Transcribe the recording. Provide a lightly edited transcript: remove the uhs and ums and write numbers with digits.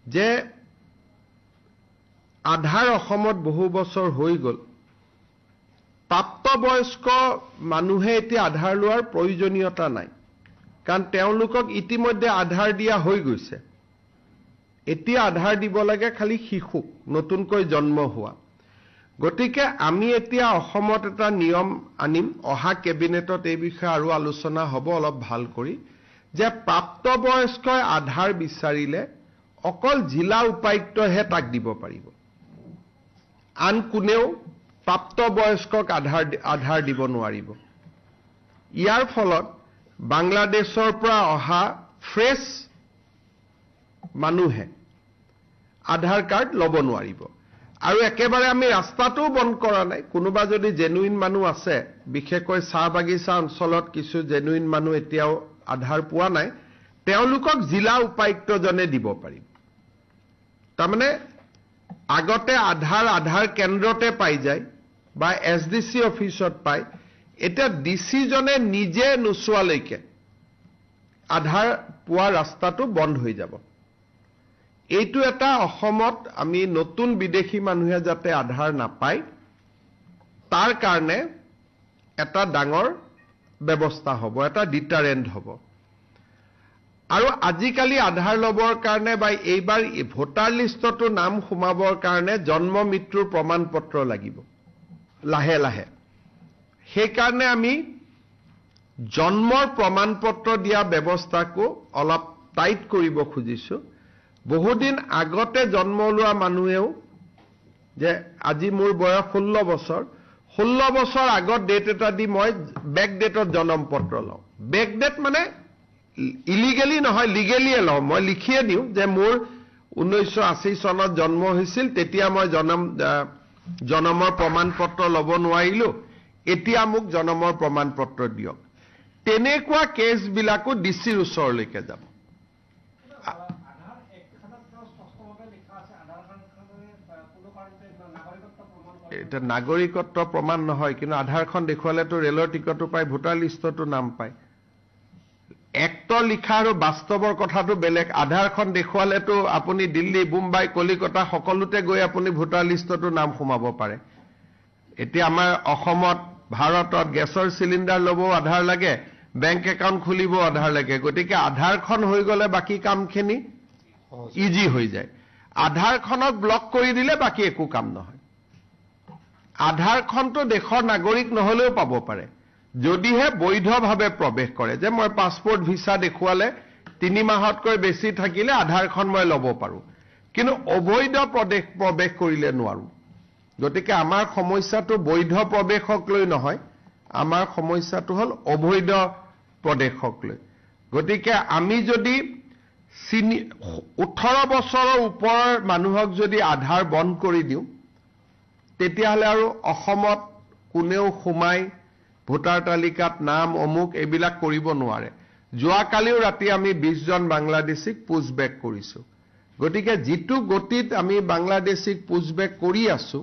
যে আধাৰ অসমত বহু বছৰ হৈ গ'ল প্ৰাপ্তবয়স্ক মানুহে এতিয়া আধাৰ লোৱাৰ প্ৰয়োজনীয়তা নাই কাৰণ তেওঁলোকক ইতিমধ্যে আধাৰ দিয়া হৈ গৈছে এতিয়া আধাৰ দিব লাগে খালি শিশুক নতুনকৈ জন্ম হোৱা গতিকে আমি এতিয়া অসমত এটা নিয়ম আনিম অহা কেবিনেটত এই বিষয়ে আৰু আলোচনা হ'ব অলপ ভাল কৰি যে প্ৰাপ্তবয়স্কই আধাৰ বিচাৰিলে অকল জিলা উপায়ুক্তহে তাক দিব পাৰিব আন কোনেও প্ৰাপ্তবয়স্কক আধাৰ দিব নোৱাৰিব ইয়াৰ ফলত বাংলাদেশৰ পৰা অহা ফ্ৰেছ মানুহে আধাৰ কাৰ্ড ল'ব নোৱাৰিব আৰু একেবাৰে আমি ৰাস্তাটো বন্ধ কৰা নাই কোনোবা যদি জেনুইন মানুহ আছে বিশেষকৈ চাহ বাগিচা অঞ্চলত কিছু জেনুইন মানুহ এতিয়াও আধাৰ পোৱা নাই তেওঁলোকক জিলা উপায়ুক্তজনে দিব পাৰিব তাৰমানে আগতে আধাৰ কেন্দ্ৰতে পাই যায় বা এছডিসি অফিচত পায় এটা ডিসি জনে নিজে নোচোৱালৈকে আধাৰ পোৱা ৰাস্তাটো বন্ধ হৈ যাব এইটো এটা অসমত আমি নতুন বিদেশী মানুহে যাতে আধাৰ নাপায় তাৰ কাৰণে এটা ডাঙৰ ব্যৱস্থা হ'ব এটা ডিটাৰেন্ট হ'ব আৰু আজিকালি আধাৰ লবৰ কাৰণে বা এইবাৰ ভোটাৰ লিষ্টতো নাম সোমাবৰ কাৰণে জন্ম মৃত্যুৰ প্ৰমাণ পত্ৰ লাগিব লাহে লাহে সেই কাৰণে আমি জন্মৰ প্ৰমাণ পত্ৰ দিয়া ব্যৱস্থাকো অলপ টাইট কৰিব খুজিছো বহুদিন আগতে জন্ম লোৱা মানুহেও যে আজি মোৰ বয়স 16 বছৰ আগত ডেট এটা দি মই বেক ডেটত জন্ম পত্ৰ লওঁ বেক ডেট মানে ইলিগেলি নহয় লিগেলিয়ে লওঁ মই লিখিয়ে দিওঁ যে মোৰ 1980 চনত জন্ম হৈছিল তেতিয়া মই জন্মৰ প্ৰমাণ পত্ৰ ল'ব নোৱাৰিলো এতিয়া মোক জন্মৰ প্ৰমাণ পত্ৰ দিয়ক তেনেকুৱা কেছ বিলাকো ডিচিৰ ওচৰলৈকে যাব এটা নাগৰিকত্ব প্ৰমাণ নহয় কিন্তু আধাৰখন দেখুৱালেতো ৰেলৰ টিকটো পায় ভোটাৰ লিষ্টতো নাম পায় এক্টৰ লিখা আৰু বাস্তৱৰ কথাটো বেলেগ আধাৰখন দেখুৱালেতো আপুনি দিল্লী মুম্বাই কলিকতা সকলোতে গৈ আপুনি ভোটাৰ লিষ্টতো নাম সোমাব পাৰে এতিয়া আমাৰ অসমত ভাৰতত গেছৰ সিলিন্ডাৰ ল'ব আধাৰ লাগে বেংক একাউণ্ট খুলিব আধাৰ লাগে গতিকে আধাৰখন হৈ গ'লে বাকি কামখিনি ইজি হৈ যায় আধাৰখনক ব্লক কৰি দিলে বাকি একো কাম নহয় আধাৰখনটো দেশৰ নাগৰিক নহলেও পাব পাৰে যদিহে বৈধভাৱে প্ৰৱেশ কৰে যে মই পাছপোৰ্ট ভিসা দেখুৱালে 3 মাহতকৈ বেছি থাকিলে আধাৰখন মই ল'ব পাৰো কিন্তু অবৈধ প্ৰৱেশ কৰিলে নোৱাৰো গতিকে আমাৰ সমস্যাটো বৈধ প্ৰৱেশক লৈ নহয় আমাৰ সমস্যাটো হল অবৈধ প্ৰৱেশক লৈ গতিকে আমি যদি 18 বছৰৰ ওপৰৰ মানুহক যদি আধাৰ বন্ধ কৰি দিওঁ তেতিয়াহলে আৰু অসমত কোনেও সোমাই ভোটাৰ তালিকাত নাম অমুক এইবিলাক কৰিব নোৱাৰে যোৱাকালিও ৰাতি আমি 20 জন বাংলাদেশীক পুছবেক কৰিছো গতিকে যিটো গতিত আমি বাংলাদেশীক পুছবেক কৰি আছো